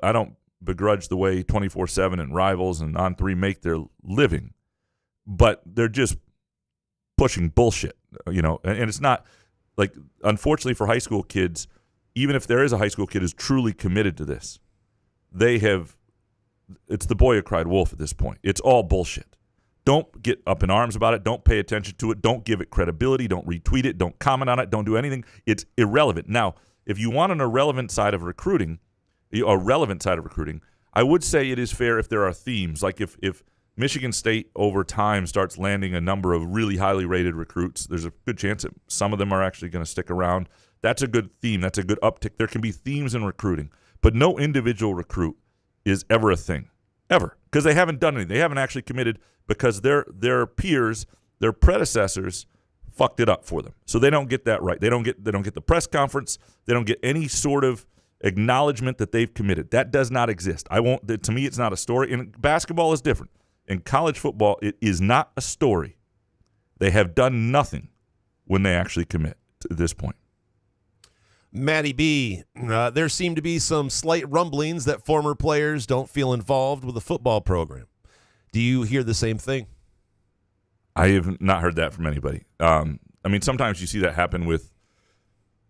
I don't begrudge the way 24/7 and Rivals and On3 make their living, but they're just pushing bullshit, and it's not like, unfortunately for high school kids, even if there is a high school kid who's truly committed to this, it's the boy who cried wolf at this point. It's all bullshit. Don't get up in arms about it. Don't pay attention to it. Don't give it credibility. Don't retweet it. Don't comment on it. Don't do anything. It's irrelevant. Now, if you want an relevant side of recruiting, I would say it is fair if there are themes. Like if Michigan State over time starts landing a number of really highly rated recruits, there's a good chance that some of them are actually going to stick around. That's a good theme. That's a good uptick. There can be themes in recruiting, but no individual recruit is ever a thing, ever, because they haven't done anything. They haven't actually committed because their peers, their predecessors, fucked it up for them. So they don't get that right. They don't get the press conference. They don't get any sort of acknowledgement that they've committed. That does not exist. To me, it's not a story. And basketball is different. In college football, it is not a story. They have done nothing when they actually commit to this point. Matty B, there seem to be some slight rumblings that former players don't feel involved with the football program. Do you hear the same thing? I have not heard that from anybody. Sometimes you see that happen with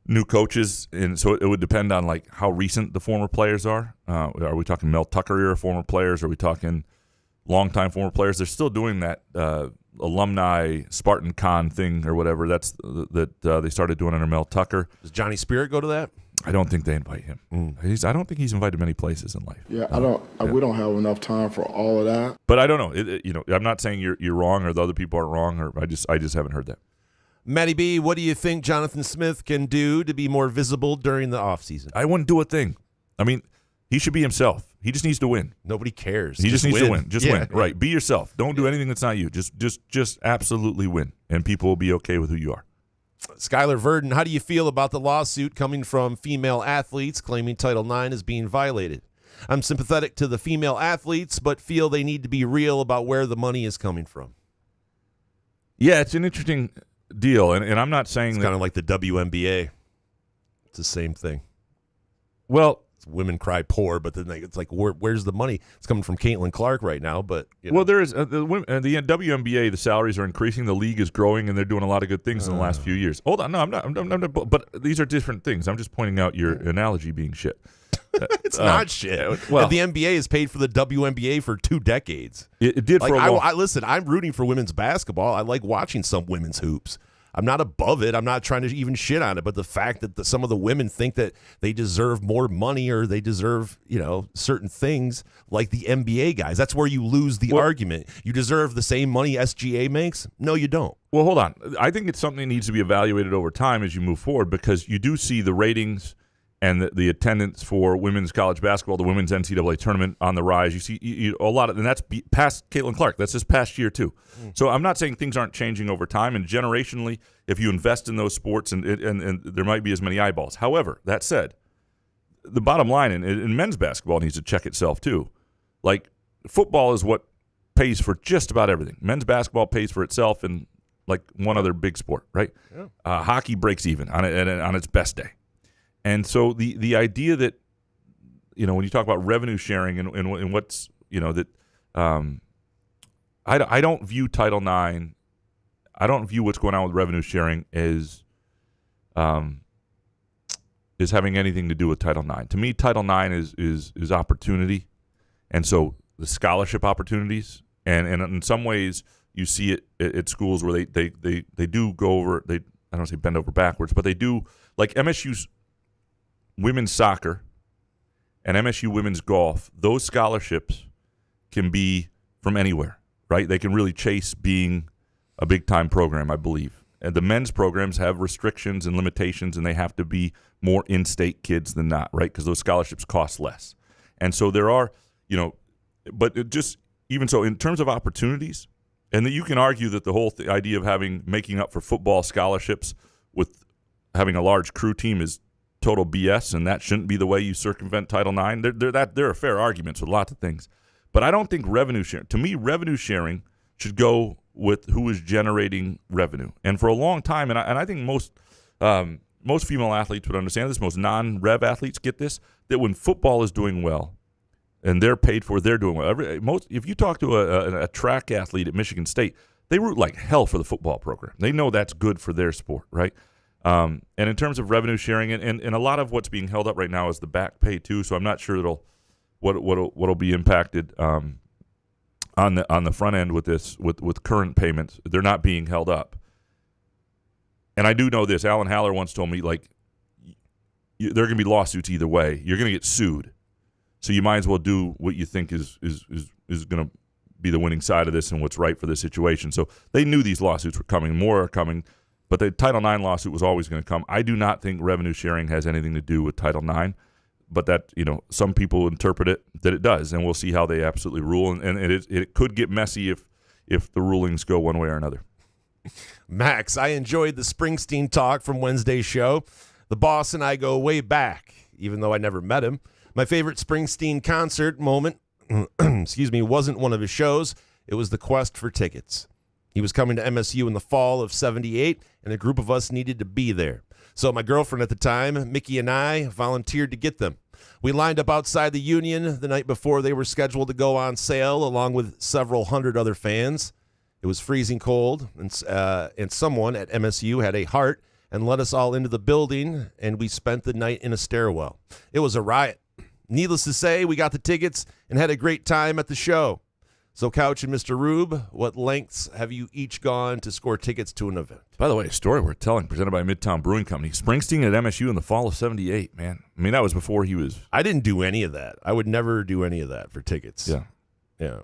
new coaches, and so it would depend on like how recent the former players are. Are we talking Mel Tucker era former players? Are we talking longtime former players? They're still doing that alumni Spartan Con thing or whatever. They started doing under Mel Tucker. Does Johnny Spirit go to that? I don't think they invite him. I don't think he's invited many places in life. Yeah, we don't have enough time for all of that. But I don't know. I'm not saying you're wrong or the other people aren't wrong, or I just haven't heard that. Matty B, what do you think Jonathan Smith can do to be more visible during the offseason? I wouldn't do a thing. He should be himself. He just needs to win. Nobody cares. He just needs to win. Just win. Right. Be yourself. Don't do anything that's not you. Just absolutely win, and people will be okay with who you are. Skylar Verdon, how do you feel about the lawsuit coming from female athletes claiming Title IX is being violated? I'm sympathetic to the female athletes, but feel they need to be real about where the money is coming from. Yeah, it's an interesting deal, and I'm not saying it's kind of like the WNBA. It's the same thing. Well, women cry poor, but then it's like, where's the money? It's coming from Caitlin Clark right now, but well, there is the WNBA. The salaries are increasing. The league is growing, and they're doing a lot of good things in the last few years. Hold on, no, I'm not. But these are different things. I'm just pointing out your analogy being shit. It's not shit. Well, the NBA has paid for the WNBA for 2 decades. It did like, for a long. listen, I'm rooting for women's basketball. I like watching some women's hoops. I'm not above it. I'm not trying to even shit on it. But the fact that some of the women think that they deserve more money or they deserve, certain things like the NBA guys, that's where you lose the argument. You deserve the same money SGA makes? No, you don't. Well, hold on. I think it's something that needs to be evaluated over time as you move forward, because you do see the ratings and the attendance for women's college basketball, the women's NCAA tournament on the rise. You see a lot of, and that's past Caitlin Clark. That's this past year too. So I'm not saying things aren't changing over time, and generationally, if you invest in those sports, and there might be as many eyeballs. However, that said, the bottom line in men's basketball needs to check itself too. Like, football is what pays for just about everything. Men's basketball pays for itself and like one other big sport, right? Yeah. Hockey breaks even on its best day. And so the idea that, when you talk about revenue sharing and what's, that I don't view Title IX, I don't view what's going on with revenue sharing as having anything to do with Title IX. To me, Title IX is opportunity. And so the scholarship opportunities, and in some ways you see it at schools where they do go over, I don't say bend over backwards, but they do, like MSU's women's soccer and MSU women's golf, those scholarships can be from anywhere, right? They can really chase being a big-time program, I believe. And the men's programs have restrictions and limitations, and they have to be more in-state kids than not, right? Because those scholarships cost less. And so there are, but it just, even so, in terms of opportunities, and that you can argue that the whole idea of making up for football scholarships with having a large crew team is total BS, and that shouldn't be the way you circumvent Title IX. There are fair arguments with lots of things, but I don't think revenue sharing. To me, revenue sharing should go with who is generating revenue. And for a long time, and I think most female athletes would understand this. Most non-rev athletes get this, that when football is doing well, and they're paid for, they're doing well. If you talk to a track athlete at Michigan State, they root like hell for the football program. They know that's good for their sport, right? And in terms of revenue sharing, and a lot of what's being held up right now is the back pay too. So I'm not sure what'll be impacted on the front end with this with current payments. They're not being held up. And I do know this. Alan Haller once told me, like, there are going to be lawsuits either way. You're going to get sued, so you might as well do what you think is going to be the winning side of this and what's right for this situation. So they knew these lawsuits were coming. More are coming. But the Title IX lawsuit was always going to come. I do not think revenue sharing has anything to do with Title IX, but that, some people interpret it that it does, and we'll see how they absolutely rule. And it could get messy if the rulings go one way or another. Max, I enjoyed the Springsteen talk from Wednesday's show. The boss and I go way back, even though I never met him. My favorite Springsteen concert moment, wasn't one of his shows. It was the quest for tickets. He was coming to MSU in the fall of '78, and a group of us needed to be there. So my girlfriend at the time, Mickey, and I volunteered to get them. We lined up outside the Union the night before they were scheduled to go on sale, along with several hundred other fans. It was freezing cold, and someone at MSU had a heart and let us all into the building, and we spent the night in a stairwell. It was a riot. Needless to say, we got the tickets and had a great time at the show. So, Couch and Mr. Rube, what lengths have you each gone to score tickets to an event? By the way, a story we're telling, presented by Midtown Brewing Company. Springsteen at MSU in the fall of '78, man. I mean, that was before he was... I didn't do any of that. I would never do any of that for tickets. Yeah.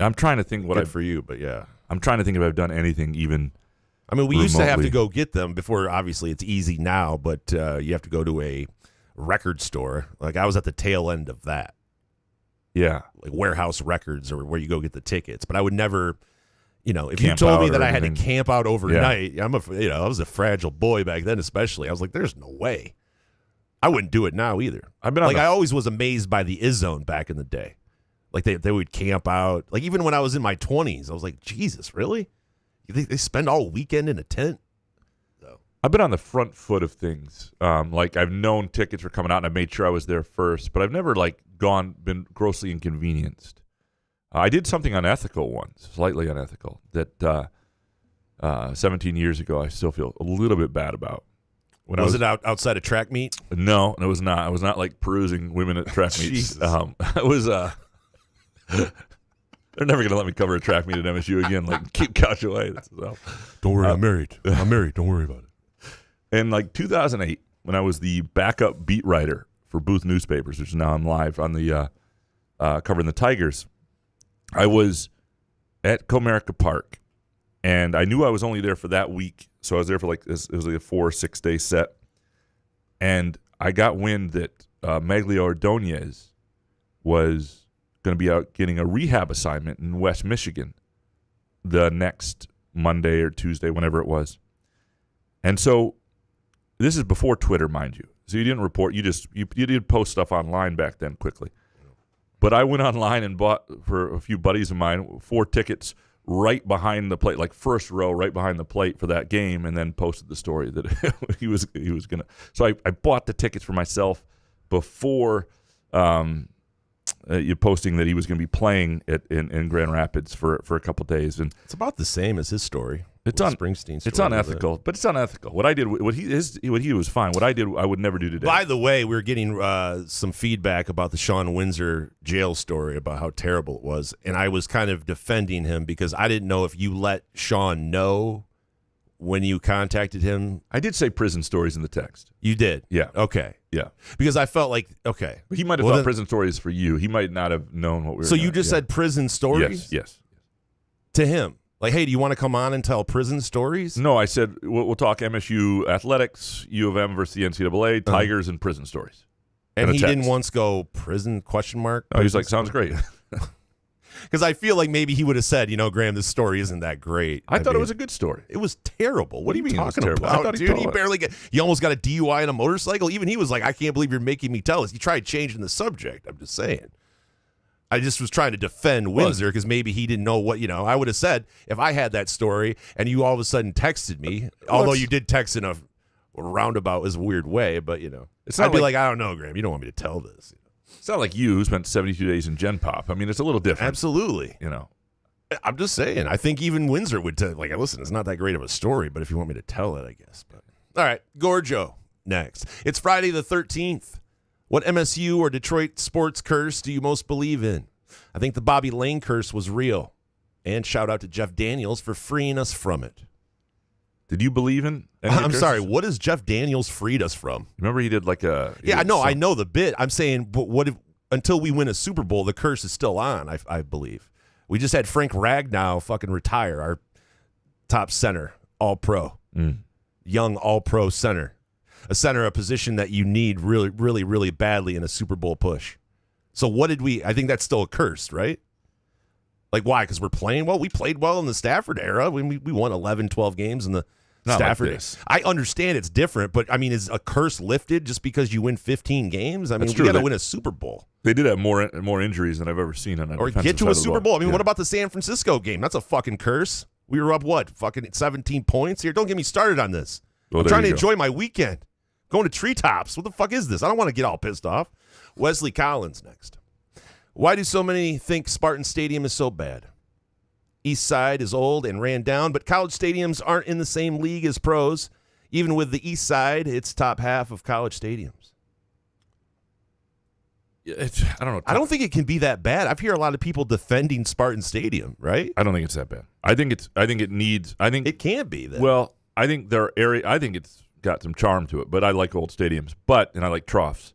I'm trying to think what for you, but yeah. I'm trying to think if I've done anything even... I mean, we used to have to go get them before. Obviously, it's easy now, but you have to go to a record store. Like, I was at the tail end of that. Yeah. Like Warehouse Records, or where you go get the tickets. But I would never, if you told me that I had to camp out overnight, I was a fragile boy back then, especially. I was like, there's no way. I wouldn't do it now either. I always was amazed by the Izzone back in the day. Like, they would camp out. Like, even when I was in my 20s, I was like, Jesus, really? You think they spend all weekend in a tent? I've been on the front foot of things. Like I've known tickets were coming out, and I made sure I was there first. But I've never been grossly inconvenienced. I did something unethical once, slightly unethical, that 17 years ago I still feel a little bit bad about. When was it outside a track meet? No, it was not. I was not perusing women at track meets. I was. They're never going to let me cover a track meet at MSU again. Keep couch away. Don't worry, I'm married. I'm married. Don't worry about it. In 2008, when I was the backup beat writer for Booth Newspapers, which now I'm live on the covering the Tigers, I was at Comerica Park, and I knew I was only there for that week, so I was there for it was a 4 or 6 day set, and I got wind that Maglio Ordonez was going to be out getting a rehab assignment in West Michigan the next Monday or Tuesday, whenever it was. And so this is before Twitter, mind you. So you didn't report. You did post stuff online back then quickly. But I went online and bought for a few buddies of mine 4 tickets right behind the plate, first row right behind the plate for that game, and then posted the story that he was going to. So I bought the tickets for myself before you posting that he was going to be playing in Grand Rapids for a couple of days, and it's about the same as his story. It's Springsteen's story. It's unethical, but it's unethical. What I did, what he was fine. What I did, I would never do today. By the way, we were getting some feedback about the Sean Windsor jail story about how terrible it was, and I was kind of defending him because I didn't know if you let Sean know when you contacted him. I did say prison stories in the text. You did? Yeah. Okay. Yeah. Because I felt like, okay. But he might have thought prison stories for you. He might not have known what we were So you just said prison stories? Yes. To him? Hey, do you want to come on and tell prison stories? No, I said we'll talk MSU athletics, U of M versus the NCAA, Tigers, and prison stories. And he didn't once go prison ? Oh, he was like, sounds great. Because I feel like maybe he would have said, Graham, this story isn't that great. I thought it was a good story. It was terrible. What do you mean talking about, dude? He almost got a DUI on a motorcycle. Even he was like, I can't believe you're making me tell this. He tried changing the subject. I'm just saying. I just was trying to defend Windsor because maybe he didn't know what, I would have said if I had that story and you all of a sudden texted me, although you did text in a roundabout is a weird way, but, I'd be like, I don't know, Graham. You don't want me to tell this. It's not like you who spent 72 days in Gen Pop. I mean, it's a little different. Absolutely. I'm just saying. I think even Windsor would tell, listen, it's not that great of a story, but if you want me to tell it, I guess. But all right, Gorjo next. It's Friday the 13th. What MSU or Detroit sports curse do you most believe in? I think the Bobby Lane curse was real. And shout out to Jeff Daniels for freeing us from it. Did you believe in any I'm sorry, what has Jeff Daniels freed us from? Remember he did I know the bit. I'm saying, but what if until we win a Super Bowl, the curse is still on, I believe. We just had Frank Ragnow fucking retire, our top center, all-pro. Young all-pro center. A center, a position that you need really, really, really badly in a Super Bowl push. So what did I think that's still a curse, right? Why? Because we're playing well? We played well in the Stafford era. We won 11, 12 games in the Stafford. I understand it's different, but, is a curse lifted just because you win 15 games? We got to win a Super Bowl. They did have more injuries than I've ever seen on a or defensive get to a side Super Bowl. What about the San Francisco game? That's a fucking curse. We were up, fucking 17 points here? Don't get me started on this. I'm trying to enjoy my weekend. Going to treetops. What the fuck is this? I don't want to get all pissed off. Wesley Collins next. Why do so many think Spartan Stadium is so bad? East Side is old and ran down, but college stadiums aren't in the same league as pros. Even with the East Side, it's top half of college stadiums. I don't know. I don't think it can be that bad. I've heard a lot of people defending Spartan Stadium, right? I don't think it's that bad. I think it can't be that. Well, I think I think it's got some charm to it, but I like old stadiums. And I like troughs.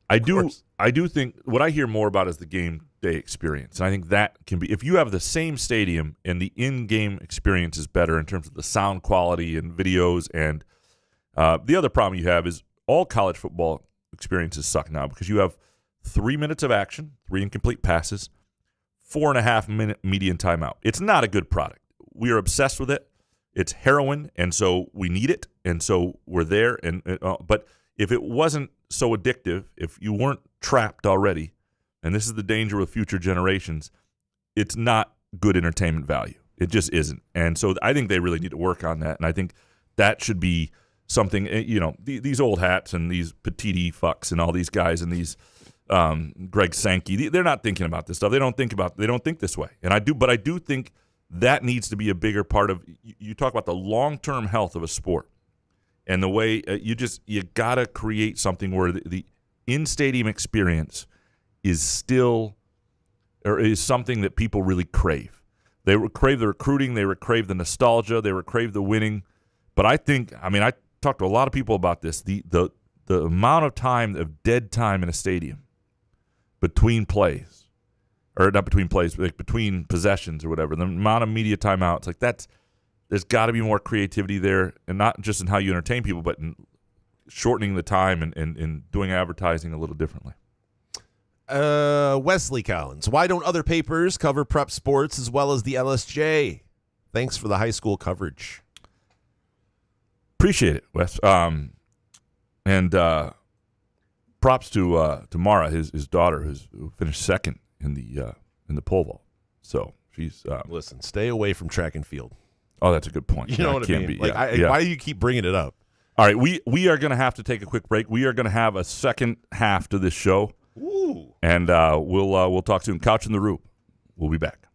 I do think what I hear more about is the game day experience. And I think that can be, if you have the same stadium and the in-game experience is better in terms of the sound quality and videos. And the other problem you have is all college football experiences suck now because you have 3 minutes of action, 3 incomplete passes, 4.5 minute median timeout. It's not a good product. We are obsessed with it. It's heroin, and so we need it, and so we're there. But if it wasn't so addictive, if you weren't trapped already, and this is the danger with future generations, it's not good entertainment value. It just isn't. And so I think they really need to work on that, and I think that should be something, these old hats and these petite fucks and all these guys and these Greg Sankey, they're not thinking about this stuff. They don't think this way. And I do think that needs to be a bigger part of, you talk about the long-term health of a sport and the way you got to create something where the in-stadium experience is still, or is something that people really crave. They crave the recruiting, they crave the nostalgia, they crave the winning. But I talked to a lot of people about this. The amount of time of dead time in a stadium between plays, or not between plays, but like between possessions or whatever, the amount of media timeouts, like there's got to be more creativity there, and not just in how you entertain people, but in shortening the time and doing advertising a little differently. Wesley Collins, why don't other papers cover prep sports as well as the LSJ? Thanks for the high school coverage. Appreciate it, Wes. And props to Mara, his daughter, who finished second in the pole vault. So she's listen. Stay away from track and field. Oh, that's a good point. You know what I mean? Why do you keep bringing it up? All right, we are going to have to take a quick break. We are going to have a second half to this show. Ooh. And we'll talk soon. Couch in the Rube. We'll be back.